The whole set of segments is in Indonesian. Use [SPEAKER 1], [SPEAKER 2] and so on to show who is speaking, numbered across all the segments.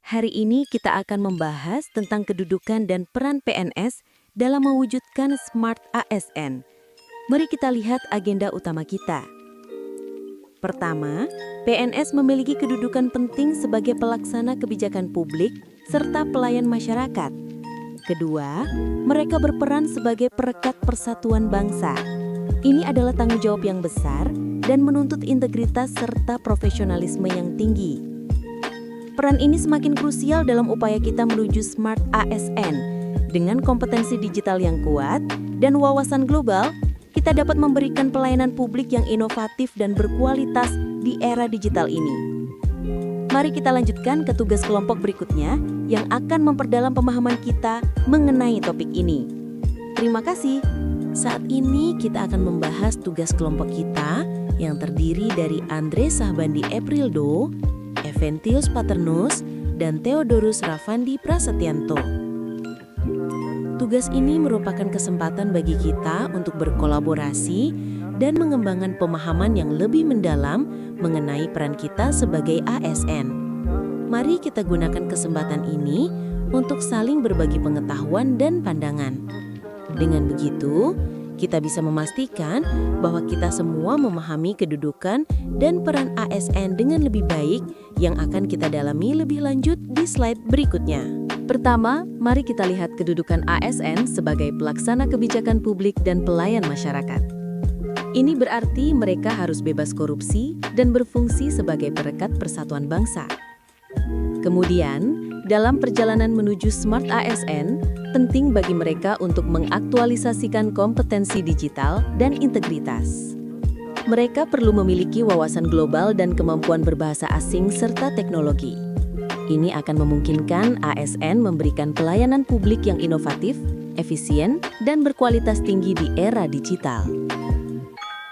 [SPEAKER 1] Hari ini kita akan membahas tentang kedudukan dan peran PNS dalam mewujudkan Smart ASN. Mari kita lihat agenda utama kita. Pertama, PNS memiliki kedudukan penting sebagai pelaksana kebijakan publik serta pelayan masyarakat. Kedua, mereka berperan sebagai perekat persatuan bangsa. Ini adalah tanggung jawab yang besar dan menuntut integritas serta profesionalisme yang tinggi. Peran ini semakin krusial dalam upaya kita menuju Smart ASN. Dengan kompetensi digital yang kuat dan wawasan global, kita dapat memberikan pelayanan publik yang inovatif dan berkualitas di era digital ini. Mari kita lanjutkan ke tugas kelompok berikutnya yang akan memperdalam pemahaman kita mengenai topik ini. Terima kasih. Saat ini kita akan membahas tugas kelompok kita yang terdiri dari Andre Sahbandi Eprildo, Eventius Paternus, dan Theodorus Rafandi Prasetyanto. Tugas ini merupakan kesempatan bagi kita untuk berkolaborasi dan mengembangkan pemahaman yang lebih mendalam mengenai peran kita sebagai ASN. Mari kita gunakan kesempatan ini untuk saling berbagi pengetahuan dan pandangan. Dengan begitu, kita bisa memastikan bahwa kita semua memahami kedudukan dan peran ASN dengan lebih baik yang akan kita dalami lebih lanjut di slide berikutnya. Pertama, mari kita lihat kedudukan ASN sebagai pelaksana kebijakan publik dan pelayan masyarakat. Ini berarti mereka harus bebas korupsi dan berfungsi sebagai perekat persatuan bangsa. Kemudian, dalam perjalanan menuju Smart ASN, penting bagi mereka untuk mengaktualisasikan kompetensi digital dan integritas. Mereka perlu memiliki wawasan global dan kemampuan berbahasa asing serta teknologi. Ini akan memungkinkan ASN memberikan pelayanan publik yang inovatif, efisien, dan berkualitas tinggi di era digital.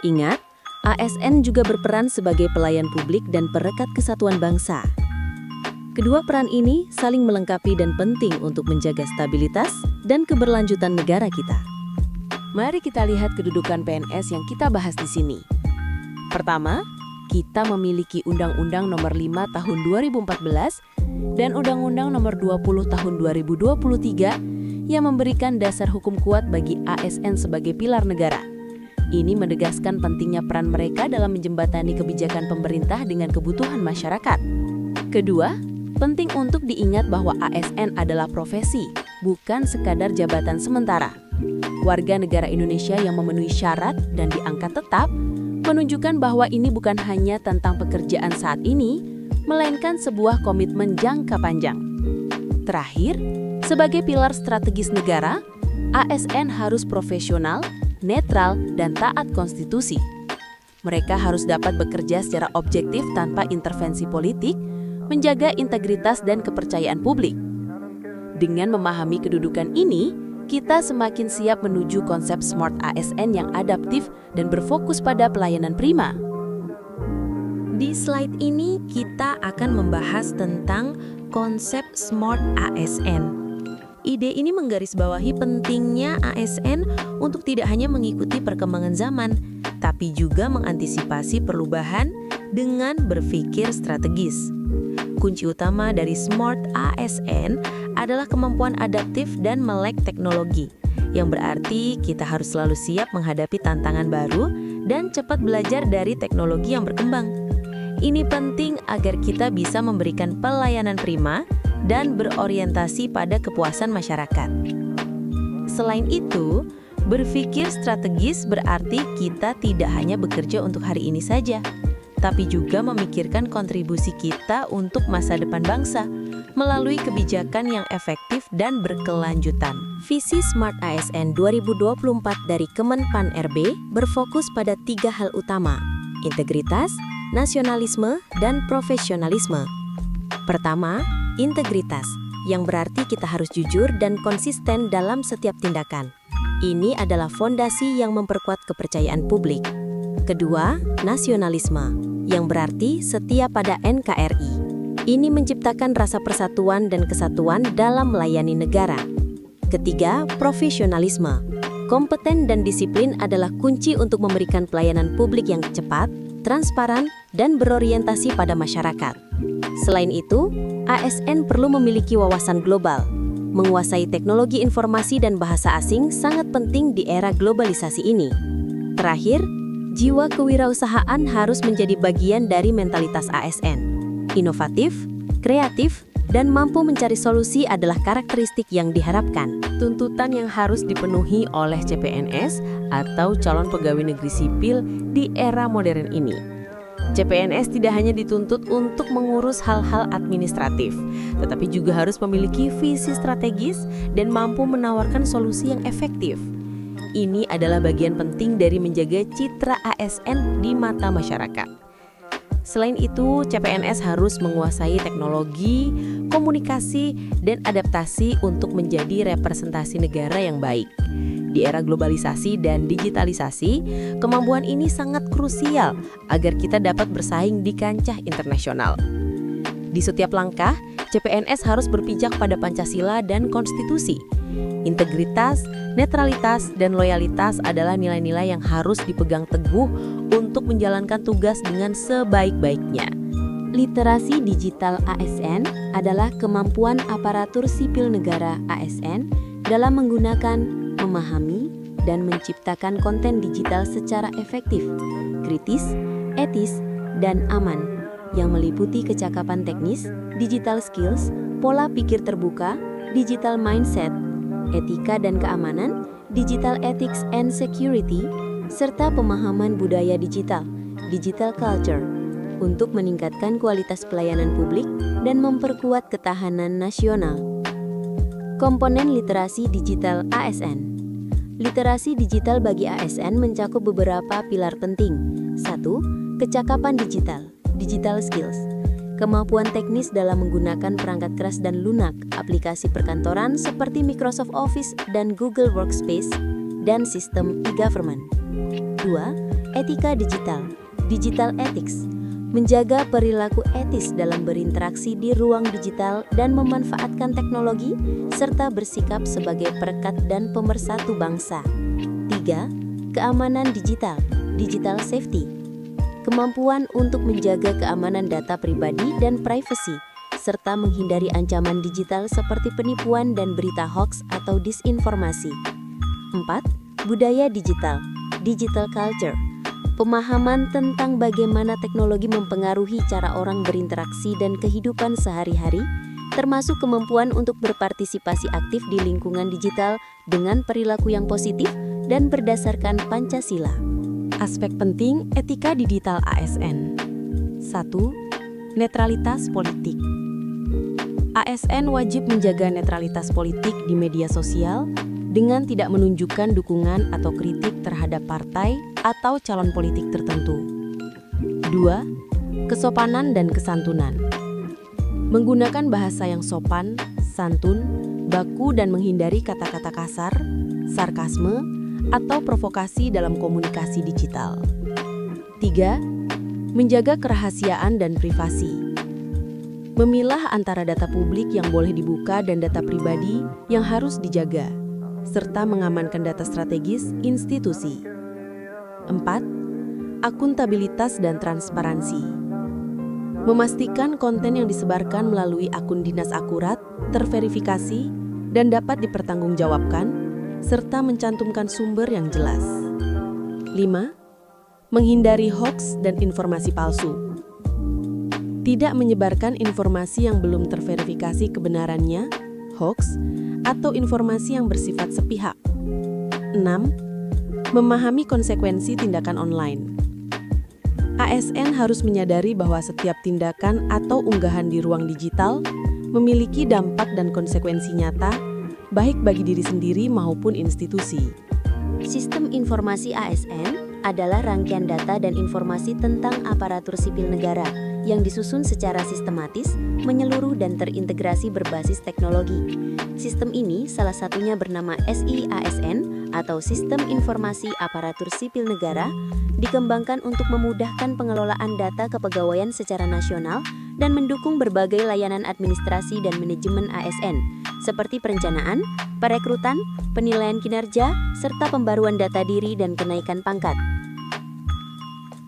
[SPEAKER 1] Ingat, ASN juga berperan sebagai pelayan publik dan perekat kesatuan bangsa. Kedua peran ini saling melengkapi dan penting untuk menjaga stabilitas dan keberlanjutan negara kita. Mari kita lihat kedudukan PNS yang kita bahas di sini. Pertama, kita memiliki Undang-Undang Nomor 5 Tahun 2014 dan Undang-Undang Nomor 20 Tahun 2023 yang memberikan dasar hukum kuat bagi ASN sebagai pilar negara. Ini menegaskan pentingnya peran mereka dalam menjembatani kebijakan pemerintah dengan kebutuhan masyarakat. Kedua, penting untuk diingat bahwa ASN adalah profesi, bukan sekadar jabatan sementara. Warga negara Indonesia yang memenuhi syarat dan diangkat tetap menunjukkan bahwa ini bukan hanya tentang pekerjaan saat ini, melainkan sebuah komitmen jangka panjang. Terakhir, sebagai pilar strategis negara, ASN harus profesional, netral, dan taat konstitusi. Mereka harus dapat bekerja secara objektif tanpa intervensi politik, menjaga integritas dan kepercayaan publik. Dengan memahami kedudukan ini, kita semakin siap menuju konsep Smart ASN yang adaptif dan berfokus pada pelayanan prima. Di slide ini, kita akan membahas tentang konsep Smart ASN. Ide ini menggarisbawahi pentingnya ASN untuk tidak hanya mengikuti perkembangan zaman, tapi juga mengantisipasi perubahan dengan berpikir strategis. Kunci utama dari Smart ASN adalah kemampuan adaptif dan melek teknologi, yang berarti kita harus selalu siap menghadapi tantangan baru dan cepat belajar dari teknologi yang berkembang. Ini penting agar kita bisa memberikan pelayanan prima dan berorientasi pada kepuasan masyarakat. Selain itu, berpikir strategis berarti kita tidak hanya bekerja untuk hari ini saja, tapi juga memikirkan kontribusi kita untuk masa depan bangsa melalui kebijakan yang efektif dan berkelanjutan. Visi Smart ASN 2024 dari Kemenpan RB berfokus pada 3 hal utama: integritas, nasionalisme, dan profesionalisme. Pertama, integritas, yang berarti kita harus jujur dan konsisten dalam setiap tindakan. Ini adalah fondasi yang memperkuat kepercayaan publik. Kedua, nasionalisme, yang berarti setia pada NKRI. Ini menciptakan rasa persatuan dan kesatuan dalam melayani negara. Ketiga, profesionalisme. Kompeten dan disiplin adalah kunci untuk memberikan pelayanan publik yang cepat, transparan, dan berorientasi pada masyarakat. Selain itu, ASN perlu memiliki wawasan global. Menguasai teknologi informasi dan bahasa asing sangat penting di era globalisasi ini. Terakhir, jiwa kewirausahaan harus menjadi bagian dari mentalitas ASN. Inovatif, kreatif, dan mampu mencari solusi adalah karakteristik yang diharapkan. Tuntutan yang harus dipenuhi oleh CPNS atau calon pegawai negeri sipil di era modern ini. CPNS tidak hanya dituntut untuk mengurus hal-hal administratif, tetapi juga harus memiliki visi strategis dan mampu menawarkan solusi yang efektif. Ini adalah bagian penting dari menjaga citra ASN di mata masyarakat. Selain itu, CPNS harus menguasai teknologi, komunikasi, dan adaptasi untuk menjadi representasi negara yang baik. Di era globalisasi dan digitalisasi, kemampuan ini sangat krusial agar kita dapat bersaing di kancah internasional. Di setiap langkah, CPNS harus berpijak pada Pancasila dan konstitusi. Integritas, netralitas, dan loyalitas adalah nilai-nilai yang harus dipegang teguh untuk menjalankan tugas dengan sebaik-baiknya. Literasi digital ASN adalah kemampuan aparatur sipil negara ASN dalam menggunakan, memahami, dan menciptakan konten digital secara efektif, kritis, etis, dan aman, yang meliputi kecakapan teknis, digital skills, pola pikir terbuka, digital mindset, etika dan keamanan, digital ethics and security, serta pemahaman budaya digital, digital culture, untuk meningkatkan kualitas pelayanan publik dan memperkuat ketahanan nasional. Komponen literasi digital ASN. Literasi digital bagi ASN mencakup beberapa pilar penting. 1. Kecakapan digital, digital skills. Kemampuan teknis dalam menggunakan perangkat keras dan lunak, aplikasi perkantoran seperti Microsoft Office dan Google Workspace, dan sistem e-government. 2. Etika digital, digital ethics. Menjaga perilaku etis dalam berinteraksi di ruang digital dan memanfaatkan teknologi, serta bersikap sebagai perekat dan pemersatu bangsa. 3. Keamanan digital, digital safety. Kemampuan untuk menjaga keamanan data pribadi dan privasi, serta menghindari ancaman digital seperti penipuan dan berita hoaks atau disinformasi. 4. Budaya digital, digital culture. Pemahaman tentang bagaimana teknologi mempengaruhi cara orang berinteraksi dan kehidupan sehari-hari, termasuk kemampuan untuk berpartisipasi aktif di lingkungan digital dengan perilaku yang positif dan berdasarkan Pancasila. Aspek penting etika digital ASN. 1. Netralitas politik. ASN wajib menjaga netralitas politik di media sosial dengan tidak menunjukkan dukungan atau kritik terhadap partai atau calon politik tertentu. 2. Kesopanan dan kesantunan. Menggunakan bahasa yang sopan, santun, baku dan menghindari kata-kata kasar, sarkasme, atau provokasi dalam komunikasi digital. 3. Menjaga kerahasiaan dan privasi. Memilah antara data publik yang boleh dibuka dan data pribadi yang harus dijaga, serta mengamankan data strategis institusi. 4. Akuntabilitas dan transparansi. Memastikan konten yang disebarkan melalui akun dinas akurat, terverifikasi, dan dapat dipertanggungjawabkan, serta mencantumkan sumber yang jelas. 5. Menghindari hoaks dan informasi palsu. Tidak menyebarkan informasi yang belum terverifikasi kebenarannya, hoaks, atau informasi yang bersifat sepihak. 6. Memahami konsekuensi tindakan online. ASN harus menyadari bahwa setiap tindakan atau unggahan di ruang digital memiliki dampak dan konsekuensi nyata, baik bagi diri sendiri maupun institusi. Sistem informasi ASN adalah rangkaian data dan informasi tentang aparatur sipil negara yang disusun secara sistematis, menyeluruh dan terintegrasi berbasis teknologi. Sistem ini salah satunya bernama SIASN atau Sistem Informasi Aparatur Sipil Negara, dikembangkan untuk memudahkan pengelolaan data kepegawaian secara nasional dan mendukung berbagai layanan administrasi dan manajemen ASN, seperti perencanaan, perekrutan, penilaian kinerja, serta pembaruan data diri dan kenaikan pangkat.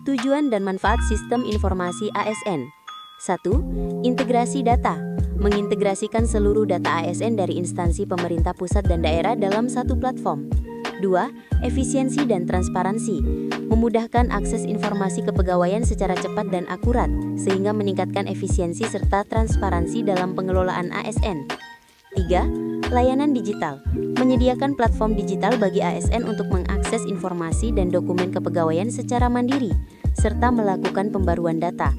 [SPEAKER 1] Tujuan dan manfaat sistem informasi ASN.
[SPEAKER 2] 1. Integrasi data. Mengintegrasikan seluruh data ASN dari instansi pemerintah pusat dan daerah dalam satu platform. 2. Efisiensi dan transparansi. Memudahkan akses informasi kepegawaian secara cepat dan akurat, sehingga meningkatkan efisiensi serta transparansi dalam pengelolaan ASN. 3. Layanan digital. Menyediakan platform digital bagi ASN untuk mengakses informasi dan dokumen kepegawaian secara mandiri, serta melakukan pembaruan data.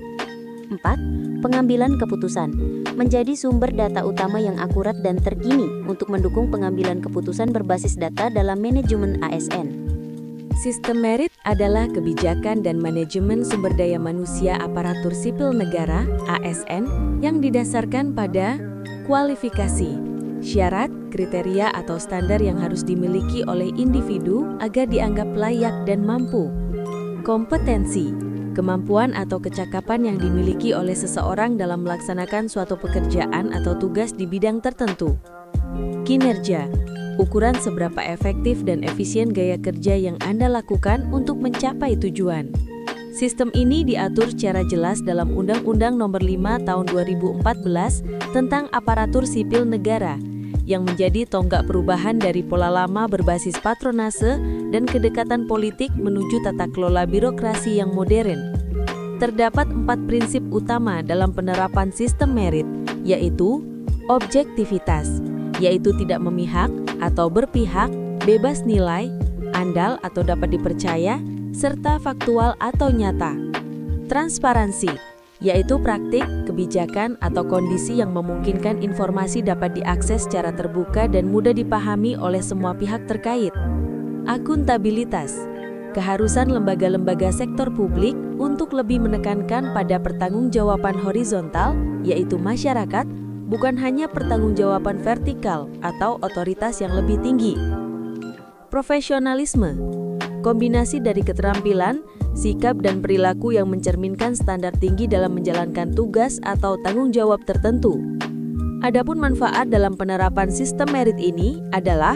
[SPEAKER 2] 4. Pengambilan keputusan. Menjadi sumber data utama yang akurat dan terkini untuk mendukung pengambilan keputusan berbasis data dalam manajemen ASN.
[SPEAKER 1] Sistem merit adalah kebijakan dan manajemen sumber daya manusia aparatur sipil negara (ASN) yang didasarkan pada kualifikasi, syarat, kriteria atau standar yang harus dimiliki oleh individu agar dianggap layak dan mampu. Kompetensi, kemampuan atau kecakapan yang dimiliki oleh seseorang dalam melaksanakan suatu pekerjaan atau tugas di bidang tertentu. Kinerja, ukuran seberapa efektif dan efisien gaya kerja yang Anda lakukan untuk mencapai tujuan. Sistem ini diatur secara jelas dalam Undang-Undang Nomor 5 Tahun 2014 tentang Aparatur Sipil Negara, yang menjadi tonggak perubahan dari pola lama berbasis patronase dan kedekatan politik menuju tata kelola birokrasi yang modern. Terdapat 4 prinsip utama dalam penerapan sistem merit, yaitu objektivitas, yaitu tidak memihak atau berpihak, bebas nilai, andal atau dapat dipercaya, serta faktual atau nyata. Transparansi, yaitu praktik, kebijakan, atau kondisi yang memungkinkan informasi dapat diakses secara terbuka dan mudah dipahami oleh semua pihak terkait. Akuntabilitas, keharusan lembaga-lembaga sektor publik untuk lebih menekankan pada pertanggungjawaban horizontal, yaitu masyarakat, bukan hanya pertanggungjawaban vertikal atau otoritas yang lebih tinggi. Profesionalisme, kombinasi dari keterampilan, sikap dan perilaku yang mencerminkan standar tinggi dalam menjalankan tugas atau tanggung jawab tertentu. Adapun manfaat dalam penerapan sistem merit ini adalah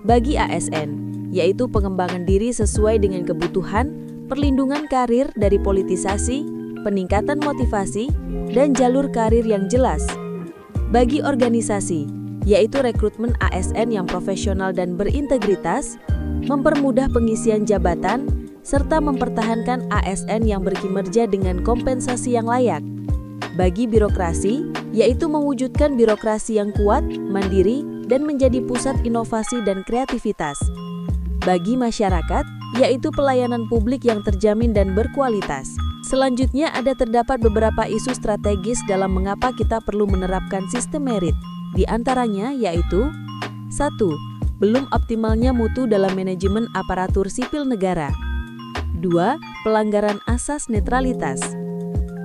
[SPEAKER 1] bagi ASN, yaitu pengembangan diri sesuai dengan kebutuhan, perlindungan karir dari politisasi, peningkatan motivasi, dan jalur karir yang jelas. Bagi organisasi, yaitu rekrutmen ASN yang profesional dan berintegritas, mempermudah pengisian jabatan, serta mempertahankan ASN yang berkinerja dengan kompensasi yang layak. Bagi birokrasi, yaitu mewujudkan birokrasi yang kuat, mandiri, dan menjadi pusat inovasi dan kreativitas. Bagi masyarakat, yaitu pelayanan publik yang terjamin dan berkualitas. Selanjutnya terdapat beberapa isu strategis dalam mengapa kita perlu menerapkan sistem merit. Di antaranya yaitu 1. Belum optimalnya mutu dalam manajemen aparatur sipil negara. 2. Pelanggaran asas netralitas.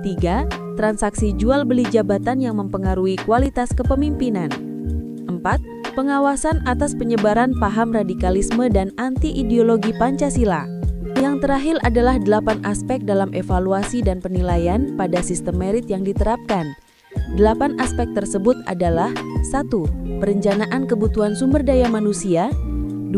[SPEAKER 1] 3. Transaksi jual beli jabatan yang mempengaruhi kualitas kepemimpinan. 4. Pengawasan atas penyebaran paham radikalisme dan anti-ideologi Pancasila. Yang terakhir adalah 8 aspek dalam evaluasi dan penilaian pada sistem merit yang diterapkan. 8 aspek tersebut adalah 1. Perencanaan kebutuhan sumber daya manusia.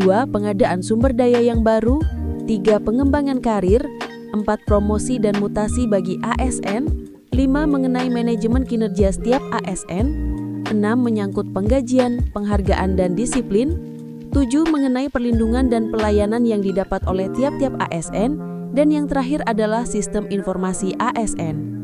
[SPEAKER 1] 2. Pengadaan sumber daya yang baru. 3. Pengembangan karir. 4. Promosi dan mutasi bagi ASN. 5. Mengenai manajemen kinerja setiap ASN. 6. Menyangkut penggajian, penghargaan dan disiplin. 7. Mengenai perlindungan dan pelayanan yang didapat oleh tiap-tiap ASN. Dan yang terakhir adalah sistem informasi ASN.